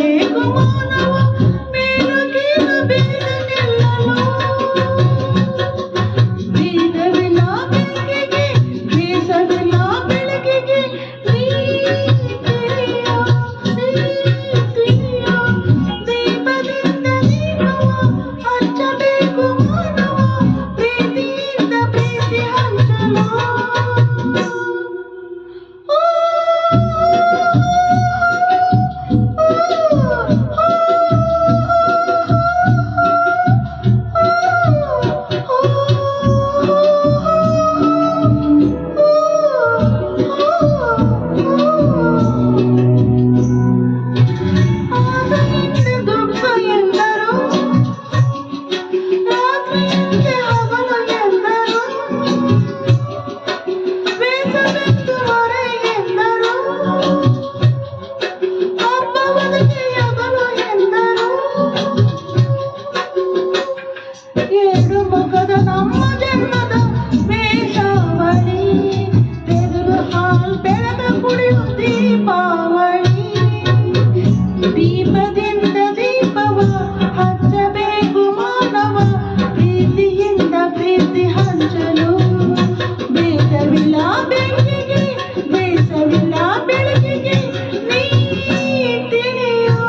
ಹಚ್ಚಬೇಕು ಮಾನವ ಮೇಲು ಕೀಳು ಬೇರೆ ನಿಲ್ಲಲು ಭೇದವಿಲ್ಲ ಬೆಂಕಿಗೆ ದೇಶವಿಲ್ಲ ಬೆಳಕಿಗೆ ದೀಪದಿಂದ ದೀಪವ ಹಚ್ಚಬೇಕು ಮಾನವ ಪ್ರೀತಿಯಿಂದ ಪ್ರೀತಿ ಹಂಚಲು ಎರಡು ಮುಖದ ನಮ್ಮ ಜನ್ಮದ ವೇಷಾವಳಿ ತೆಗೆದು ಹಾಲು ಬೆಳೆದ ಕುಡಿಯು ದೀಪಾವಳಿ ದೀಪದಿಂದ ದೀಪವ ಹಚ್ಚಬೇಕು ಮಾನವ ಪ್ರೀತಿಯಿಂದ ಪ್ರೀತಿ ಹಂಚಲು ಭೇದವಿಲ್ಲ ಬೆಂಕಿಗೆ ದೇಶವಿಲ್ಲ ಬೆಳಕಿಗೆ ನೀ ತಿಳಿಯೋ